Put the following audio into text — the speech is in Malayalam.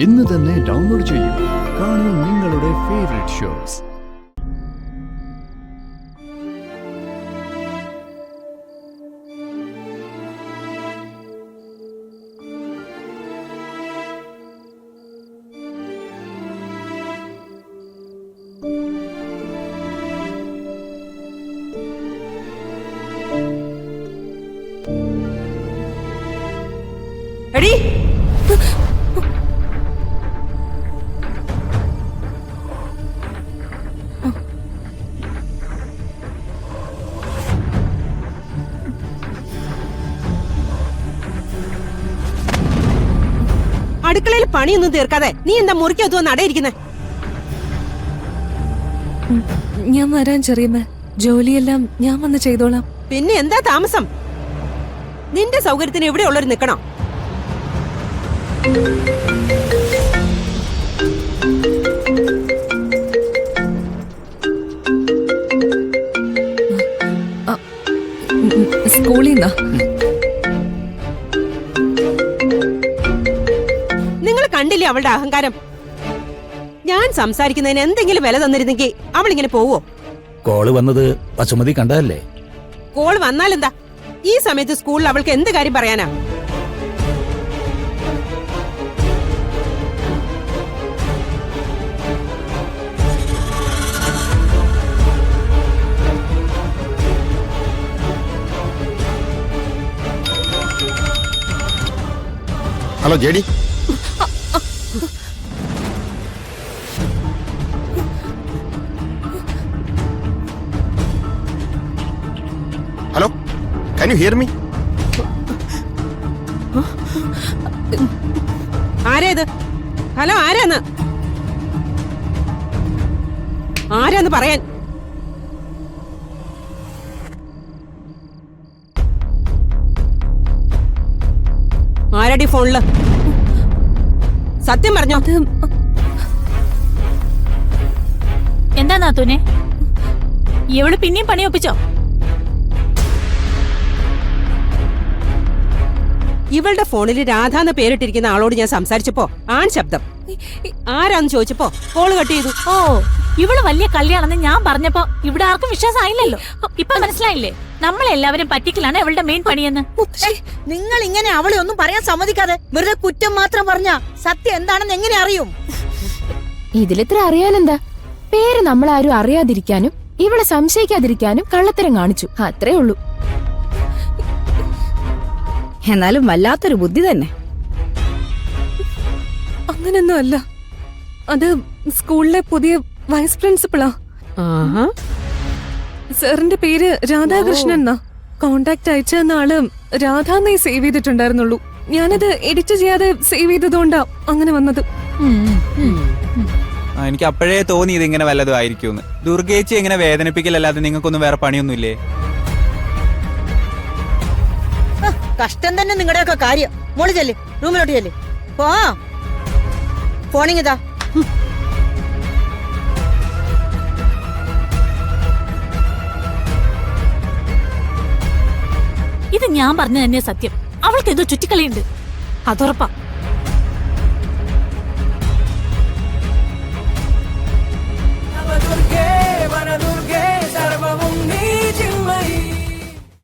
ഇന്ന് തന്നെ ഡൗൺലോഡ് ചെയ്യൂ. കാണൂ നിങ്ങളുടെ ഫേവറേറ്റ് ഷോസ്. എടി അടുക്കളയിൽ പണിയൊന്നും തീർക്കാതെ നീ എന്താ മുറിക്കകത്ത് വന്ന് അടയിരിക്കുന്നെ? ഞാൻ വരാൻ ചെറിയമ്മ, ജോലിയെല്ലാം ഞാൻ വന്ന് ചെയ്തോളാം. പിന്നെ എന്താ താമസം? നിന്റെ സൗകര്യത്തിന് ഇവിടെ ഉള്ളൊരു നിക്കണോ? സ്കൂളിൽ നിന്നാ. നിങ്ങൾ കണ്ടില്ലേ അവളുടെ അഹങ്കാരം? ഞാൻ സംസാരിക്കുന്നതിന് എന്തെങ്കിലും വില തന്നിരുന്നെങ്കിൽ അവൾ ഇങ്ങനെ പോവോ? കോള് വന്നത് വസുമതി കണ്ടതല്ലേ? കോൾ വന്നാലെന്താ? ഈ സമയത്ത് സ്കൂളിൽ അവൾക്ക് എന്ത് കാര്യം പറയാനാ? Hello JD, hello, can you hear me? ആരേത്? ഹലോ, ആരാന്ന് പറയാൻ? ആരടി ഫോണില്? സത്യം പറഞ്ഞോ? എന്താ നാത്തൂനെ, ഇവള് പിന്നെയും പണി ഒപ്പിച്ചോ? ഇവളുടെ ഫോണിൽ രാധാന്ന് പേരിട്ടിരിക്കുന്ന ആളോട് ഞാൻ സംസാരിച്ചപ്പോ ആൺ ശബ്ദം. ആരാന്ന് ചോദിച്ചപ്പോ കോള് കട്ട് ചെയ്തു. ഓ, ഇവള് വലിയ കല്യാണെന്ന് ഞാൻ പറഞ്ഞപ്പോ ഇവിടെ ആർക്കും വിശ്വാസമായില്ലല്ലോ. ഇപ്പൊ മനസ്സിലായില്ലേ നമ്മളെല്ലാവരും പറ്റിക്കലാണ് ഇവളുടെ മെയിൻ പണിയെന്ന്? നിങ്ങൾ ഇങ്ങനെ അവളെ ഒന്നും പറയാൻ സമ്മതിക്കാതെ വെറുതെ കുറ്റം മാത്രം പറഞ്ഞ സത്യം എന്താണെന്ന് എങ്ങനെ അറിയും? ഇതിലിത്ര അറിയാനെന്താ? പേര് നമ്മളാരും അറിയാതിരിക്കാനും ഇവളെ സംശയിക്കാതിരിക്കാനും കള്ളത്തരം കാണിച്ചു, അത്രേ ഉള്ളൂ. എന്നാലും വല്ലാത്തൊരു ബുദ്ധി തന്നെ. അങ്ങനൊന്നും അല്ല, അത് സ്കൂളിലെ പുതിയ വൈസ് പ്രിൻസിപ്പളാ. സാറിന്റെ പേര് രാധാകൃഷ്ണൻ എന്നാ. കോണ്ടാക്ട് അയച്ചെന്ന ആള് രാധാന്നേ സേവ് ചെയ്തിട്ടുണ്ടായിരുന്നുള്ളൂ. ഞാനത് എഡിറ്റ് ചെയ്യാതെ സേവ് ചെയ്തതുകൊണ്ടാ അങ്ങനെ വന്നത്. എനിക്ക് അപ്പോഴേ തോന്നി ഇതിങ്ങനെ വല്ലതും ആയിരിക്കും. ദുർഗേച്ചി എങ്ങനെ വേദനിപ്പിക്കലല്ലാതെ നിങ്ങൾക്കൊന്നും വേറെ പണിയൊന്നുമില്ലേ? കഷ്ടം തന്നെ നിങ്ങളുടെയൊക്കെ കാര്യം. മോള് ചെല്ല്, റൂമിലോട്ട് ചെല്ല്. പോ, ഫോണിങ്ങിതാ. ഇത് ഞാൻ പറഞ്ഞു തന്നെ സത്യം. അവൾക്ക് എന്തോ ചുറ്റിക്കളിയുണ്ട്, അതുറപ്പാ.